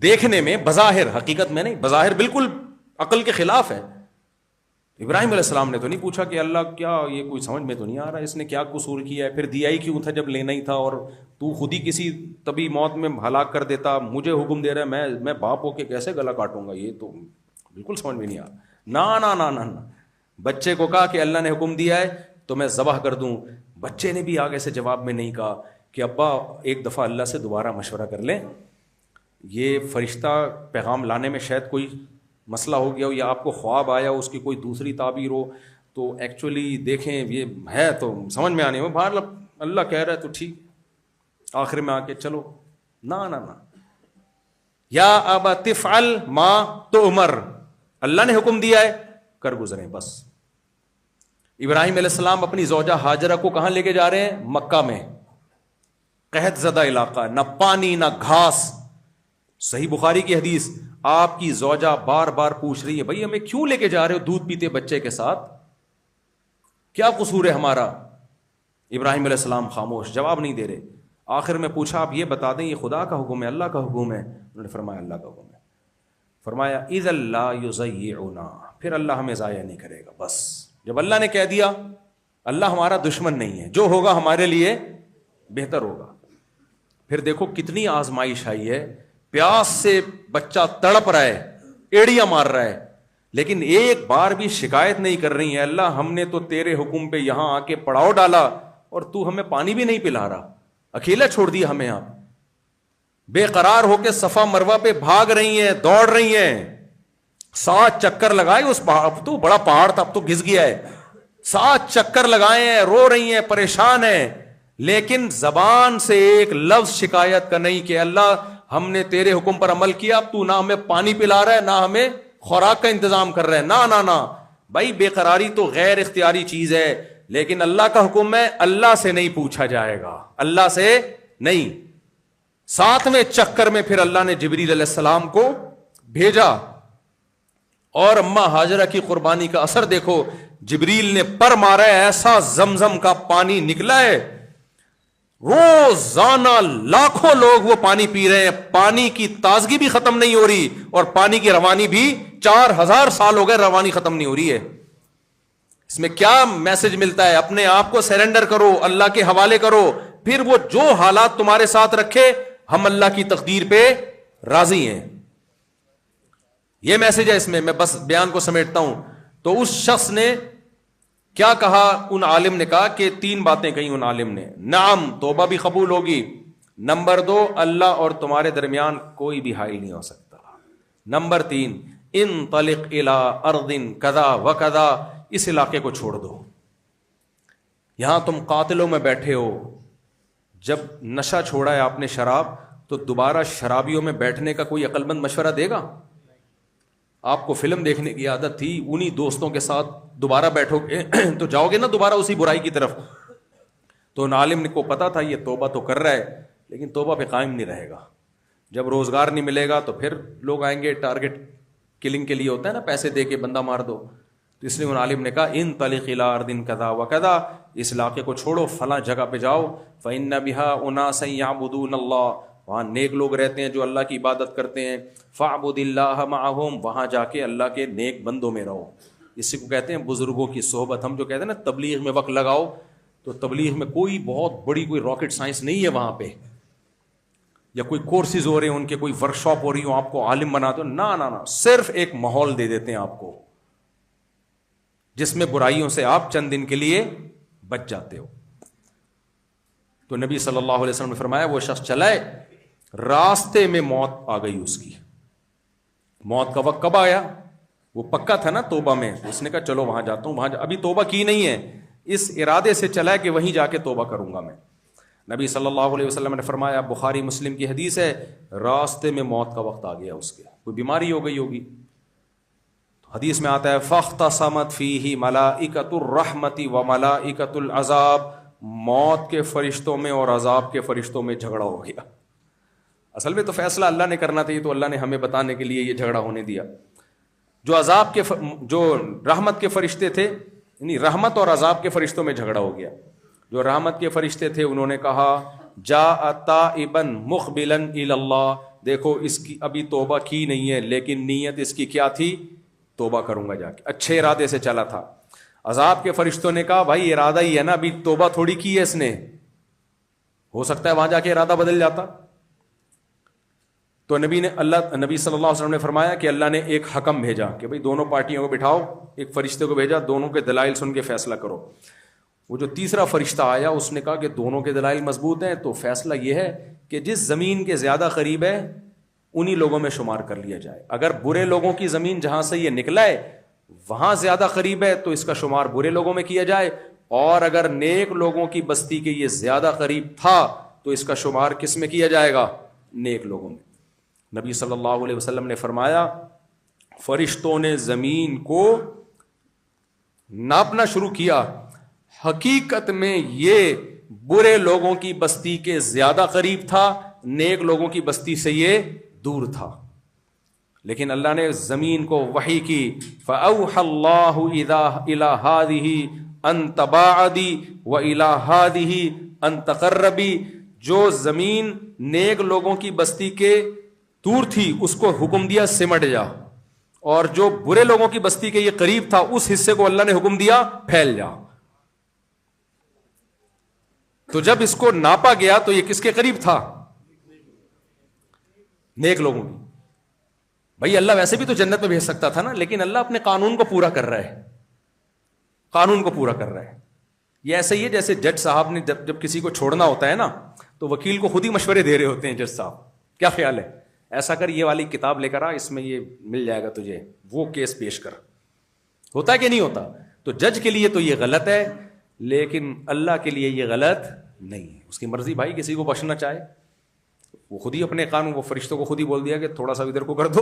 دیکھنے میں بظاہر، حقیقت میں نہیں، بظاہر بالکل عقل کے خلاف ہے. ابراہیم علیہ السلام نے تو نہیں پوچھا کہ اللہ کیا یہ کوئی سمجھ میں تو نہیں آ رہا اس نے کیا قصور کیا ہے، پھر دیا ہی کیوں تھا جب لینا ہی تھا، اور تو خود ہی کسی طبی موت میں ہلاک کر دیتا، مجھے حکم دے رہا ہے میں باپ ہو کے کیسے گلا کاٹوں گا، یہ تو بالکل سمجھ میں نہیں آ رہا. نا نا نا نا نا، بچے کو کہا کہ اللہ نے حکم دیا ہے تو میں ذبح کر دوں. بچے نے بھی آگے سے جواب میں نہیں کہا کہ ابا ایک دفعہ اللہ سے دوبارہ مشورہ کر لیں، یہ فرشتہ پیغام لانے میں شاید کوئی مسئلہ ہو گیا ہو، یا آپ کو خواب آیا ہو اس کی کوئی دوسری تعبیر ہو، تو ایکچولی دیکھیں یہ ہے تو سمجھ میں آنے میں بہر اللہ کہہ رہا ہے تو ٹھیک. آخر میں آ کے چلو نا نا نا، یا ابا تفعل ما تؤمر، اللہ نے حکم دیا ہے کر گزریں بس. ابراہیم علیہ السلام اپنی زوجہ ہاجرہ کو کہاں لے کے جا رہے ہیں؟ مکہ میں، قحط زدہ علاقہ، نہ پانی نہ گھاس. صحیح بخاری کی حدیث، آپ کی زوجہ بار بار پوچھ رہی ہے بھائی ہمیں کیوں لے کے جا رہے ہو دودھ پیتے بچے کے ساتھ، کیا قصور ہے ہمارا؟ ابراہیم علیہ السلام خاموش، جواب نہیں دے رہے. آخر میں پوچھا آپ یہ بتا دیں یہ خدا کا حکم ہے اللہ کا حکم ہے؟ انہوں نے فرمایا اللہ کا حکم ہے. فرمایا اذا لا یضیعنا، پھر اللہ ہمیں ضائع نہیں کرے گا. بس جب اللہ نے کہہ دیا، اللہ ہمارا دشمن نہیں ہے، جو ہوگا ہمارے لیے بہتر ہوگا. پھر دیکھو کتنی آزمائش آئی ہے، پیاس سے بچہ تڑپ رہا ہے، ایڑیاں مار رہا ہے، لیکن ایک بار بھی شکایت نہیں کر رہی ہے اللہ ہم نے تو تیرے حکم پہ یہاں آ کے پڑاؤ ڈالا اور تو ہمیں پانی بھی نہیں پلا رہا، اکیلا چھوڑ دیا ہمیں. آپ بے قرار ہو کے صفا مروہ پہ بھاگ رہی ہیں، دوڑ رہی ہیں، 7 چکر لگائے اس پہاڑ، اب تو بڑا پہاڑ تھا اب تو گھس گیا ہے، 7 چکر لگائے ہیں، رو رہی ہیں، پریشان ہیں، لیکن زبان سے ایک لفظ شکایت کا نہیں کہ اللہ ہم نے تیرے حکم پر عمل کیا، اب تو نہ ہمیں پانی پلا رہا ہے نہ ہمیں خوراک کا انتظام کر رہا ہے. نا نا نا بھائی، بے قراری تو غیر اختیاری چیز ہے، لیکن اللہ کا حکم ہے اللہ سے نہیں پوچھا جائے گا، اللہ سے نہیں. 7ویں چکر میں پھر اللہ نے جبریل علیہ السلام کو بھیجا، اور اماں ہاجرہ کی قربانی کا اثر دیکھو، جبریل نے پر مارا ہے، ایسا زمزم کا پانی نکلا ہے، روزانہ لاکھوں لوگ وہ پانی پی رہے ہیں، پانی کی تازگی بھی ختم نہیں ہو رہی اور پانی کی روانی بھی 4000 سال ہو گئے روانی ختم نہیں ہو رہی ہے. اس میں کیا میسج ملتا ہے؟ اپنے آپ کو سرنڈر کرو، اللہ کے حوالے کرو، پھر وہ جو حالات تمہارے ساتھ رکھے ہم اللہ کی تقدیر پہ راضی ہیں. یہ میسج ہے اس میں بس بیان کو سمیٹتا ہوں. تو اس شخص نے کیا کہا؟ ان عالم نے کہا کہ 3 باتیں کہیں ان عالم نے. نعم، توبہ بھی قبول ہوگی. نمبر 2، اللہ اور تمہارے درمیان کوئی بھی حائل نہیں ہو سکتا. نمبر 3، انطلق الی ارض کذا وکذا، اس علاقے کو چھوڑ دو، یہاں تم قاتلوں میں بیٹھے ہو، جب نشہ چھوڑا ہے آپ نے شراب، تو دوبارہ شرابیوں میں بیٹھنے کا کوئی عقل مند مشورہ دے گا؟ آپ کو فلم دیکھنے کی عادت تھی، انہی دوستوں کے ساتھ دوبارہ بیٹھو گے تو جاؤ گے نا دوبارہ اسی برائی کی طرف. تو ان عالم کو پتا تھا یہ توبہ تو کر رہا ہے لیکن توبہ پہ قائم نہیں رہے گا، جب روزگار نہیں ملے گا تو پھر لوگ آئیں گے، ٹارگٹ کلنگ کے لیے ہوتا ہے نا، پیسے دے کے بندہ مار دو. تو اس لیے ان عالم نے کہا انطلق الی ارض کذا وکذا، اس علاقے کو چھوڑو، فلاں جگہ پہ جاؤ، فإن بها اناسا یعبدون اللہ، وہاں نیک لوگ رہتے ہیں جو اللہ کی عبادت کرتے ہیں، فاعبد اللہ معہم، وہاں جا کے اللہ کے نیک بندوں میں رہو. اسی کو کہتے ہیں بزرگوں کی صحبت. ہم جو کہتے ہیں نا تبلیغ میں وقت لگاؤ، تو تبلیغ میں کوئی بہت بڑی کوئی راکٹ سائنس نہیں ہے وہاں پہ، یا کوئی کورسز ہو رہے ہیں ان کے، کوئی ورک شاپ ہو رہی ہو آپ کو عالم بناتے ہو، نا نا نا، صرف ایک ماحول دے دیتے ہیں آپ کو جس میں برائیوں سے آپ چند دن کے لیے بچ جاتے ہو. تو نبی صلی اللہ علیہ وسلم نے فرمایا وہ شخص چلائے، راستے میں موت آ گئی اس کی. موت کا وقت کب آیا؟ وہ پکا تھا نا توبہ میں، اس نے کہا چلو وہاں جاتا ہوں، وہاں ابھی توبہ کی نہیں ہے، اس ارادے سے چلا کہ وہیں جا کے توبہ کروں گا میں. نبی صلی اللہ علیہ وسلم نے فرمایا، بخاری مسلم کی حدیث ہے، راستے میں موت کا وقت آ گیا اس کے، کوئی بیماری ہو گئی ہوگی. حدیث میں آتا ہے فاختصمت فیہ ملائکۃ الرحمۃ و ملائکۃ العذاب، موت کے فرشتوں میں اور عذاب کے فرشتوں میں جھگڑا ہو گیا. اصل میں تو فیصلہ اللہ نے کرنا تھا، تو اللہ نے ہمیں بتانے کے لیے یہ جھگڑا ہونے دیا. جو رحمت کے فرشتے تھے، یعنی رحمت اور عذاب کے فرشتوں میں جھگڑا ہو گیا. جو رحمت کے فرشتے تھے انہوں نے کہا جاء تائبا مقبلا الی اللہ، دیکھو اس کی ابھی توبہ کی نہیں ہے لیکن نیت اس کی کیا تھی؟ توبہ کروں گا جا کے، اچھے ارادے سے چلا تھا۔ عذاب کے فرشتوں نے کہا بھائی ارادہ ہی ہے نا، ابھی توبہ تھوڑی کی ہے اس نے، ہو سکتا ہے وہاں جا کے ارادہ بدل جاتا۔ تو نبی صلی اللہ علیہ وسلم نے فرمایا کہ اللہ نے ایک حکم بھیجا کہ بھائی دونوں پارٹیوں کو بٹھاؤ، ایک فرشتے کو بھیجا، دونوں کے دلائل سن کے فیصلہ کرو۔ وہ جو تیسرا فرشتہ آیا اس نے کہا کہ دونوں کے دلائل مضبوط ہیں، تو فیصلہ یہ ہے کہ جس زمین کے زیادہ قریب ہے انہی لوگوں میں شمار کر لیا جائے۔ اگر برے لوگوں کی زمین جہاں سے یہ نکلا ہے وہاں زیادہ قریب ہے تو اس کا شمار برے لوگوں میں کیا جائے، اور اگر نیک لوگوں کی بستی کے یہ زیادہ قریب تھا تو اس کا شمار کس میں کیا جائے گا؟ نیک لوگوں میں۔ نبی صلی اللہ علیہ وسلم نے فرمایا فرشتوں نے زمین کو ناپنا شروع کیا، حقیقت میں یہ برے لوگوں کی بستی کے زیادہ قریب تھا، نیک لوگوں کی بستی سے یہ دور تھا۔ لیکن اللہ نے زمین کو وحی کی، فَأَوْحَى اللَّهُ إِلَىٰ هَٰذِهِ أَن تَبَاعَدِي وَإِلَىٰ هَٰذِهِ أَن تَقَرَّبِي، جو زمین نیک لوگوں کی بستی کے دور تھی اس کو حکم دیا سمٹ جا، اور جو برے لوگوں کی بستی کے یہ قریب تھا اس حصے کو اللہ نے حکم دیا پھیل جا۔ تو جب اس کو ناپا گیا تو یہ کس کے قریب تھا؟ نیک لوگوں کی۔ بھائی اللہ ویسے بھی تو جنت میں بھیج سکتا تھا نا، لیکن اللہ اپنے قانون کو پورا کر رہا ہے، قانون کو پورا کر رہا ہے۔ یہ ایسا ہی ہے جیسے جج صاحب نے جب کسی کو چھوڑنا ہوتا ہے نا تو وکیل کو خود ہی مشورے دے رہے ہوتے ہیں، جج صاحب کیا خیال ہے، ایسا کر، یہ والی کتاب لے کر آ، اس میں یہ مل جائے گا تجھے، وہ کیس پیش کر۔ ہوتا ہے کہ نہیں ہوتا؟ تو جج کے لیے تو یہ غلط ہے لیکن اللہ کے لیے یہ غلط نہیں ہے، اس کی مرضی بھائی، کسی کو بخشنا چاہے وہ خود ہی اپنے قانون، وہ فرشتوں کو خود ہی بول دیا کہ تھوڑا سا ادھر کو کر دو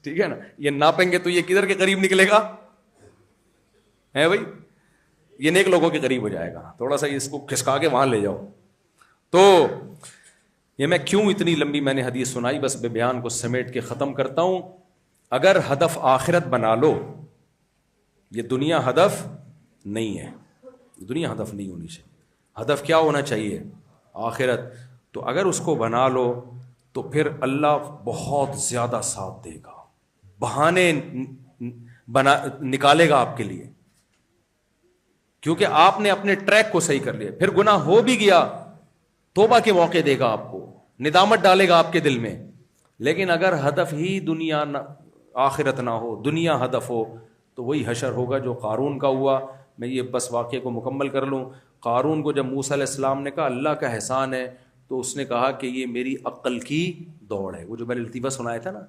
ٹھیک ہے نا، یہ ناپیں گے تو یہ کدھر کے قریب نکلے گا ہے بھائی، یہ نیک لوگوں کے قریب ہو جائے گا، تھوڑا سا اس کو کھسکا کے وہاں لے جاؤ۔ تو یہ میں کیوں اتنی لمبی میں نے حدیث سنائی، بس بے بیان کو سمیٹ کے ختم کرتا ہوں۔ اگر ہدف آخرت بنا لو، یہ دنیا ہدف نہیں ہے، دنیا ہدف نہیں ہونی چاہیے، ہدف کیا ہونا چاہیے؟ آخرت۔ تو اگر اس کو بنا لو تو پھر اللہ بہت زیادہ ساتھ دے گا، بہانے نکالے گا آپ کے لیے، کیونکہ آپ نے اپنے ٹریک کو صحیح کر لیا۔ پھر گناہ ہو بھی گیا توبہ کے موقع دے گا آپ کو، ندامت ڈالے گا آپ کے دل میں۔ لیکن اگر ہدف ہی دنیا آخرت نہ ہو، دنیا ہدف ہو، تو وہی حشر ہوگا جو قارون کا ہوا۔ میں یہ بس واقعے کو مکمل کر لوں۔ قارون کو جب موسیٰ علیہ السلام نے کہا اللہ کا احسان ہے، تو اس نے کہا کہ یہ میری عقل کی دوڑ ہے، وہ جو میں نے لطیفہ سنایا تھا نا،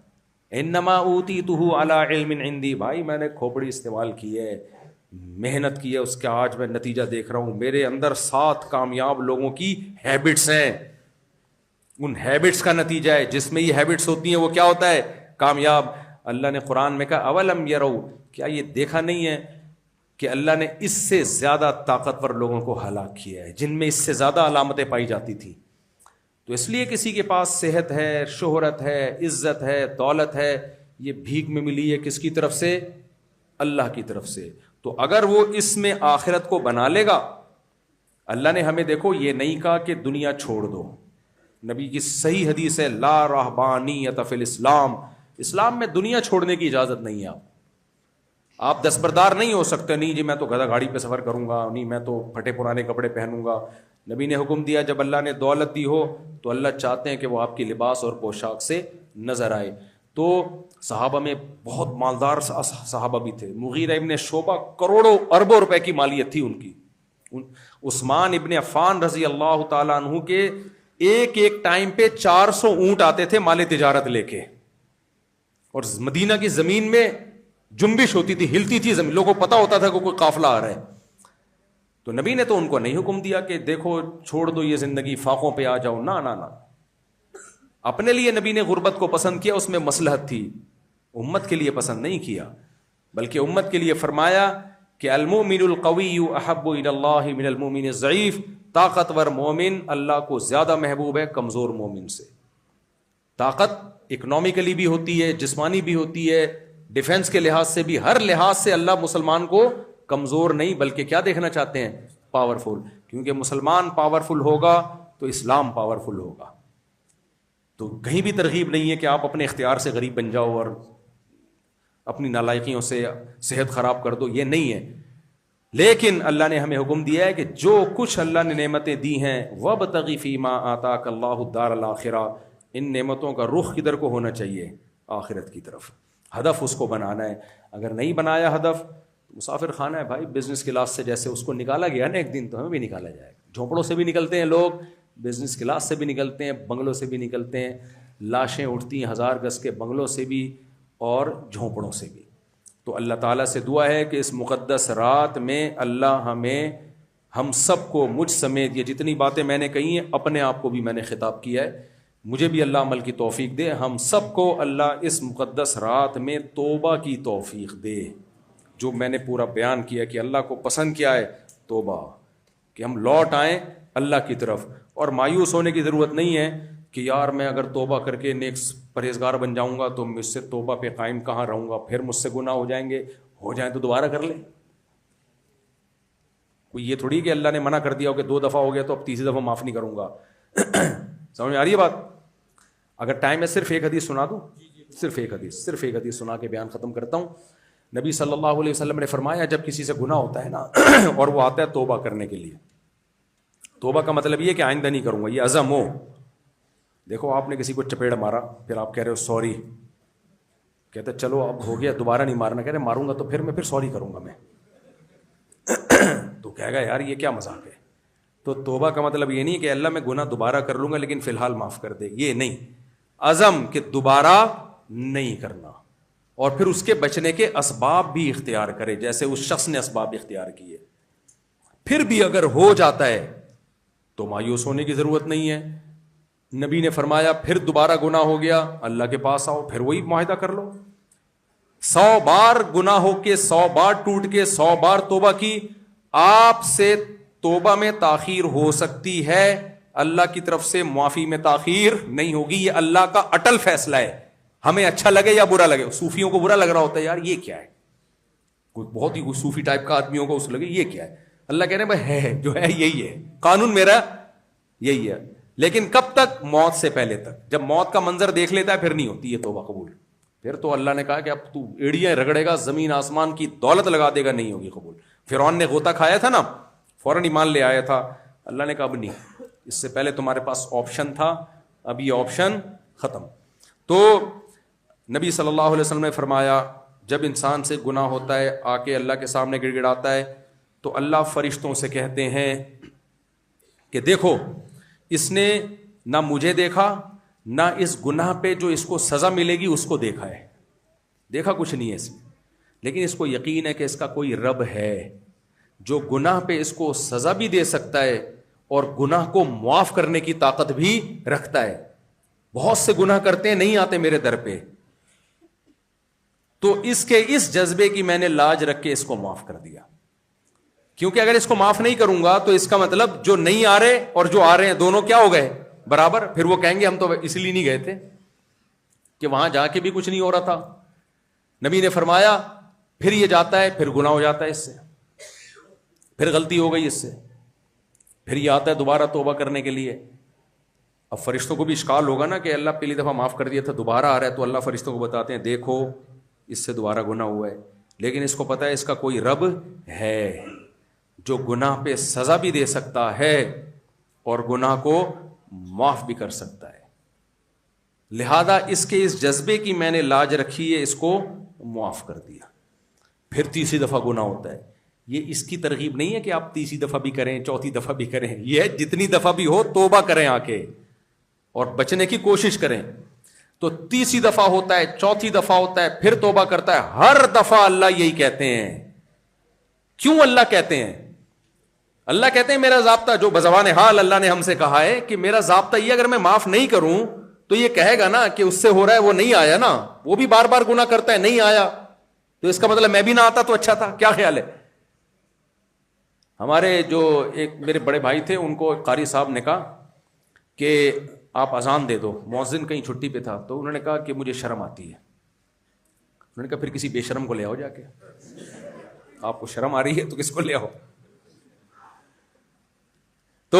انما اوتیتہ علی علم عندی، بھائی میں نے کھوپڑی استعمال کی ہے، محنت کی ہے، اس کا آج میں نتیجہ دیکھ رہا ہوں۔ میرے اندر 7 کامیاب لوگوں کی ہیبٹس ہیں، ان ہیبٹس کا نتیجہ ہے، جس میں یہ ہیبٹس ہوتی ہیں وہ کیا ہوتا ہے؟ کامیاب۔ اللہ نے قرآن میں کہا اولم یروا، کیا یہ دیکھا نہیں ہے کہ اللہ نے اس سے زیادہ طاقتور لوگوں کو ہلاک کیا ہے، جن میں اس سے زیادہ علامتیں پائی جاتی تھیں۔ تو اس لیے کسی کے پاس صحت ہے، شہرت ہے، عزت ہے، دولت ہے، یہ بھیک میں ملی ہے کس کی طرف سے؟ اللہ کی طرف سے۔ تو اگر وہ اس میں آخرت کو بنا لے گا، اللہ نے ہمیں دیکھو یہ نہیں کہا کہ دنیا چھوڑ دو، نبی کی صحیح حدیث ہے لا رہبانیت فی الاسلام، اسلام میں دنیا چھوڑنے کی اجازت نہیں ہے۔ آپ دستبردار نہیں ہو سکتے، نہیں جی میں تو گدھا گاڑی پہ سفر کروں گا، نہیں میں تو پھٹے پرانے کپڑے پہنوں گا۔ نبی نے حکم دیا جب اللہ نے دولت دی ہو تو اللہ چاہتے ہیں کہ وہ آپ کی لباس اور پوشاک سے نظر آئے۔ تو صحابہ میں بہت مالدار صحابہ بھی تھے، مغیرہ ابن شعبہ کروڑوں اربوں روپے کی مالیت تھی ان کی، عثمان ابن عفان رضی اللہ تعالیٰ عنہ کے ایک ٹائم پہ 400 اونٹ آتے تھے مال تجارت لے کے، اور مدینہ کی زمین میں جنبش ہوتی تھی، ہلتی تھی زمین، لوگوں کو پتا ہوتا تھا کہ کوئی قافلہ آ رہا ہے۔ تو نبی نے تو ان کو نہیں حکم دیا کہ دیکھو چھوڑ دو یہ زندگی، فاقوں پہ آ جاؤ، نہ نہ نہ، اپنے لیے نبی نے غربت کو پسند کیا، اس میں مصلحت تھی، امت کے لیے پسند نہیں کیا، بلکہ امت کے لیے فرمایا کہ المؤمن القوی احب الی اللہ من المؤمن الضعیف، طاقتور مومن اللہ کو زیادہ محبوب ہے کمزور مومن سے۔ طاقت اکنامکلی بھی ہوتی ہے، جسمانی بھی ہوتی ہے، ڈیفنس کے لحاظ سے بھی، ہر لحاظ سے اللہ مسلمان کو کمزور نہیں بلکہ کیا دیکھنا چاہتے ہیں؟ پاورفل، کیونکہ مسلمان پاورفل ہوگا تو اسلام پاورفل ہوگا۔ تو کہیں بھی ترغیب نہیں ہے کہ آپ اپنے اختیار سے غریب بن جاؤ اور اپنی نالائقیوں سے صحت خراب کر دو، یہ نہیں ہے. لیکن اللہ نے ہمیں حکم دیا ہے کہ جو کچھ اللہ نے نعمتیں دی ہیں وابتغ فیما آتاک اللہ الدار الآخرہ، ان نعمتوں کا رخ کدھر کو ہونا چاہیے؟ آخرت کی طرف. ہدف اس کو بنانا ہے. اگر نہیں بنایا ہدف، مسافر خانہ ہے بھائی، بزنس کلاس سے جیسے اس کو نکالا گیا نا ایک دن، تو ہمیں بھی نکالا جائے گا. جھونپڑوں سے بھی نکلتے ہیں لوگ، بزنس کلاس سے بھی نکلتے ہیں، بنگلوں سے بھی نکلتے ہیں، لاشیں اٹھتی ہیں 1000 گز کے بنگلوں سے بھی اور جھونپڑوں سے بھی. تو اللہ تعالیٰ سے دعا ہے کہ اس مقدس رات میں اللہ ہمیں، ہم سب کو، مجھ سمیت، یہ جتنی باتیں میں نے کہی ہیں اپنے آپ کو بھی میں نے خطاب کیا ہے، مجھے بھی اللہ عمل کی توفیق دے. ہم سب کو اللہ اس مقدس رات میں توبہ کی توفیق دے. جو میں نے پورا بیان کیا کہ اللہ کو پسند کیا ہے توبہ، کہ ہم لوٹ آئیں اللہ کی طرف. اور مایوس ہونے کی ضرورت نہیں ہے کہ یار میں اگر توبہ کر کے نیک پرہیزگار بن جاؤں گا تو مجھ سے توبہ پہ قائم کہاں رہوں گا، پھر مجھ سے گناہ ہو جائیں گے، ہو جائیں تو دوبارہ کر لیں. کوئی یہ تھوڑی کہ اللہ نے منع کر دیا ہو کہ 2 دفعہ ہو گیا تو اب تیسری دفعہ معاف نہیں کروں گا. سمجھ میں آ رہی ہے بات؟ اگر ٹائم ہے صرف ایک حدیث سنا دوں، صرف ایک حدیث سنا کے بیان ختم کرتا ہوں. نبی صلی اللہ علیہ وسلم نے فرمایا جب کسی سے گناہ ہوتا ہے نا اور وہ آتا ہے توبہ کرنے کے لیے، توبہ کا مطلب یہ کہ آئندہ نہیں کروں گا، یہ عزم ہو. دیکھو آپ نے کسی کو چپیڑ مارا، پھر آپ کہہ رہے ہو سوری، کہتے چلو اب ہو گیا دوبارہ نہیں مارنا، کہہ رہے ماروں گا تو پھر میں سوری کروں گا میں. تو کہے گا یار یہ کیا مذاق ہے. تو توبہ کا مطلب یہ نہیں کہ اللہ میں گناہ دوبارہ کر لوں گا لیکن فی الحال معاف کر دے، یہ نہیں. عزم کہ دوبارہ نہیں کرنا، اور پھر اس کے بچنے کے اسباب بھی اختیار کرے جیسے اس شخص نے اسباب اختیار کیے. پھر بھی اگر ہو جاتا ہے تو مایوس ہونے کی ضرورت نہیں ہے. نبی نے فرمایا پھر دوبارہ گناہ ہو گیا اللہ کے پاس آؤ، پھر وہی معاہدہ کر لو. 100 بار گناہ ہو کے 100 بار ٹوٹ کے 100 بار توبہ کی، آپ سے توبہ میں تاخیر ہو سکتی ہے، اللہ کی طرف سے معافی میں تاخیر نہیں ہوگی. یہ اللہ کا اٹل فیصلہ ہے، ہمیں اچھا لگے یا برا لگے. صوفیوں کو برا لگ رہا ہوتا ہے یار یہ کیا ہے، کوئی بہت ہی صوفی ٹائپ کا آدمیوں کو اس لگے یہ کیا ہے. اللہ کہہ رہے ہیں بھائی ہے جو ہے یہی ہے، قانون میرا یہی ہے. لیکن کب تک؟ موت سے پہلے تک. جب موت کا منظر دیکھ لیتا ہے پھر نہیں ہوتی یہ توبہ قبول. پھر تو اللہ نے کہا کہ اب تو ایڑیاں رگڑے گا، زمین آسمان کی دولت لگا دے گا، نہیں ہوگی قبول. فرعون نے غوطہ کھایا تھا نا، فوراً ایمان لے آیا تھا. اللہ نے کہا اب نہیں، اس سے پہلے تمہارے پاس آپشن تھا، اب یہ آپشن ختم. تو نبی صلی اللہ علیہ وسلم نے فرمایا جب انسان سے گناہ ہوتا ہے آ کے اللہ کے سامنے گڑ گڑاتا ہے تو اللہ فرشتوں سے کہتے ہیں کہ دیکھو اس نے نہ مجھے دیکھا نہ اس گناہ پہ جو اس کو سزا ملے گی اس کو دیکھا ہے، دیکھا کچھ نہیں ہے اس میں، لیکن اس کو یقین ہے کہ اس کا کوئی رب ہے جو گناہ پہ اس کو سزا بھی دے سکتا ہے اور گناہ کو معاف کرنے کی طاقت بھی رکھتا ہے. بہت سے گناہ کرتے ہیں نہیں آتے میرے در پہ، تو اس کے اس جذبے کی میں نے لاج رکھ کے اس کو معاف کر دیا. کیونکہ اگر اس کو معاف نہیں کروں گا تو اس کا مطلب جو نہیں آ رہے اور جو آ رہے ہیں دونوں کیا ہو گئے؟ برابر. پھر وہ کہیں گے ہم تو اس لیے نہیں گئے تھے کہ وہاں جا کے بھی کچھ نہیں ہو رہا تھا. نبی نے فرمایا پھر یہ جاتا ہے پھر گناہ ہو جاتا ہے اس سے، پھر غلطی ہو گئی اس سے، پھر یہ آتا ہے دوبارہ توبہ کرنے کے لیے. اب فرشتوں کو بھی اشکال ہوگا نا کہ اللہ پہلی دفعہ معاف کر دیا تھا دوبارہ آ رہا ہے، تو اللہ فرشتوں کو بتاتے ہیں دیکھو اس سے دوبارہ گناہ ہوا ہے، لیکن اس کو پتا ہے اس کا کوئی رب ہے جو گناہ پہ سزا بھی دے سکتا ہے اور گناہ کو معاف بھی کر سکتا ہے. لہذا اس کے اس جذبے کی میں نے لاج رکھی ہے، اس کو معاف کر دیا. پھر تیسری دفعہ گناہ ہوتا ہے. یہ اس کی ترغیب نہیں ہے کہ آپ تیسری دفعہ بھی کریں چوتھی دفعہ بھی کریں، یہ ہے جتنی دفعہ بھی ہو توبہ کریں آ کے اور بچنے کی کوشش کریں. تو تیسری دفعہ ہوتا ہے، چوتھی دفعہ ہوتا ہے، پھر توبہ کرتا ہے. ہر دفعہ اللہ یہی کہتے ہیں. کیوں اللہ کہتے ہیں؟ اللہ کہتے ہیں میرا ضابطہ، جو بزبان حال اللہ نے ہم سے کہا ہے کہ میرا ضابطہ یہ اگر میں معاف نہیں کروں تو یہ کہے گا نا کہ اس سے ہو رہا ہے وہ نہیں آیا نا، وہ بھی بار بار گناہ کرتا ہے نہیں آیا، تو اس کا مطلب میں بھی نہ آتا تو اچھا تھا. کیا خیال ہے؟ ہمارے جو ایک میرے بڑے بھائی تھے ان کو قاری صاحب نے کہا کہ آپ اذان دے دو، مؤذن کہیں چھٹی پہ تھا، تو انہوں نے کہا کہ مجھے شرم آتی ہے. انہوں نے کہا پھر کسی بے شرم کو لے آؤ جا کے، آپ کو شرم آ رہی ہے تو کس کو لے آؤ. تو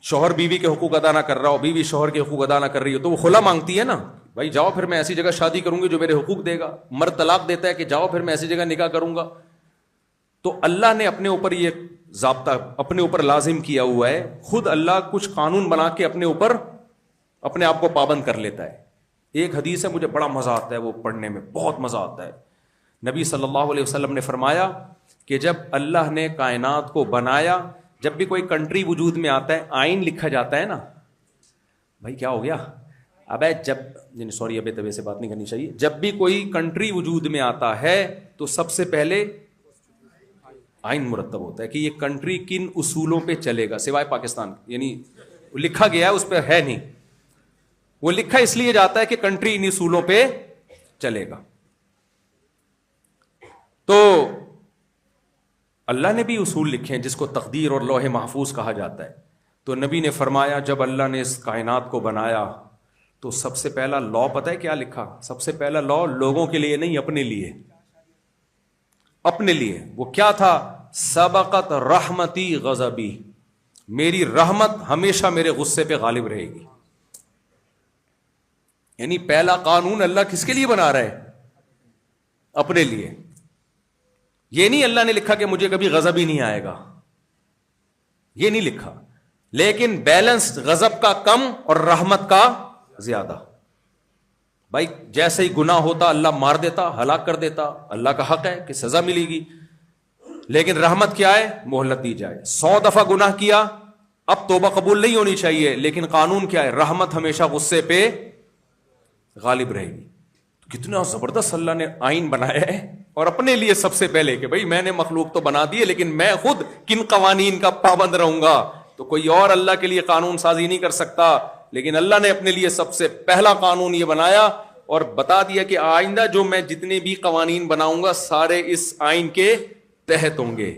شوہر بیوی کے حقوق ادا نہ کر رہا ہو, بیوی شوہر کے حقوق ادا نہ کر رہی ہو, تو وہ خلا مانگتی ہے نا, بھائی جاؤ پھر میں ایسی جگہ شادی کروں گی جو میرے حقوق دے گا. مرد طلاق دیتا ہے کہ جاؤ پھر میں ایسی جگہ نکاح کروں گا. تو اللہ نے اپنے اوپر یہ ضابطہ اپنے اوپر لازم کیا ہوا ہے. خود اللہ کچھ قانون بنا کے اپنے اوپر اپنے آپ کو پابند کر لیتا ہے. ایک حدیث ہے, مجھے بڑا مزہ آتا ہے وہ پڑھنے میں, بہت مزہ آتا ہے. نبی صلی اللہ علیہ وسلم نے فرمایا کہ جب اللہ نے کائنات کو بنایا, جب بھی کوئی کنٹری وجود میں آتا ہے آئین لکھا جاتا ہے نا. بھائی کیا ہو گیا, ابے جب سوری ابے طبیعت سے بات نہیں کرنی چاہیے. جب بھی کوئی کنٹری وجود میں آتا ہے تو سب سے پہلے آئین مرتب ہوتا ہے کہ یہ کنٹری کن اصولوں پہ چلے گا, سوائے پاکستان. یعنی لکھا گیا ہے, اس پہ ہے نہیں, وہ لکھا اس لیے جاتا ہے کہ کنٹری ان اصولوں پہ چلے گا. تو اللہ نے بھی اصول لکھے ہیں جس کو تقدیر اور لوح محفوظ کہا جاتا ہے. تو نبی نے فرمایا جب اللہ نے اس کائنات کو بنایا تو سب سے پہلا لا پتہ ہے کیا لکھا؟ سب سے پہلا لا لوگوں کے لیے نہیں, اپنے لیے. اپنے لیے وہ کیا تھا؟ سبقت رحمتی غضبی, میری رحمت ہمیشہ میرے غصے پہ غالب رہے گی. یعنی پہلا قانون اللہ کس کے لیے بنا رہا ہے؟ اپنے لیے. یہ نہیں اللہ نے لکھا کہ مجھے کبھی غضب ہی نہیں آئے گا, یہ نہیں لکھا, لیکن بیلنس غضب کا کم اور رحمت کا زیادہ. بھائی جیسے ہی گناہ ہوتا اللہ مار دیتا, ہلاک کر دیتا, اللہ کا حق ہے کہ سزا ملے گی. لیکن رحمت کیا ہے؟ مہلت دی جائے. 100 دفعہ گناہ کیا, اب توبہ قبول نہیں ہونی چاہیے, لیکن قانون کیا ہے؟ رحمت ہمیشہ غصے پہ غالب رہے گی. کتنا زبردست اللہ نے آئین بنایا ہے, اور اپنے لیے سب سے پہلے کہ بھئی میں نے مخلوق تو بنا دی ہے, لیکن میں خود کن قوانین کا پابند رہوں گا. تو کوئی اور اللہ کے لیے قانون سازی نہیں کر سکتا, لیکن اللہ نے اپنے لیے سب سے پہلا قانون یہ بنایا اور بتا دیا کہ آئندہ جو میں جتنے بھی قوانین بناؤں گا سارے اس آئین کے تحت ہوں گے.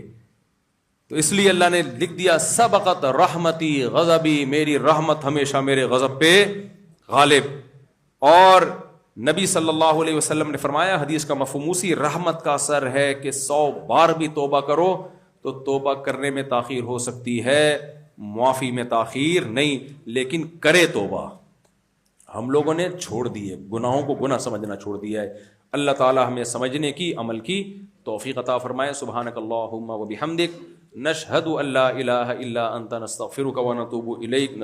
تو اس لیے اللہ نے لکھ دیا سبقت رحمتی غضبی, میری رحمت ہمیشہ میرے غضب پہ غالب. اور نبی صلی اللہ علیہ وسلم نے فرمایا, حدیث کا مفہوم اسی رحمت کا اثر ہے کہ 100 بار بھی توبہ کرو تو توبہ کرنے میں تاخیر ہو سکتی ہے, معافی میں تاخیر نہیں, لیکن کرے توبہ. ہم لوگوں نے چھوڑ دیے, گناہوں کو گناہ سمجھنا چھوڑ دیا ہے. اللہ تعالی ہمیں سمجھنے کی, عمل کی توفیق عطا فرمائے. سبحانک اللہم و بحمدک, نشہد ان لا الہ الا انت, نستغفرک و نتوب الیک.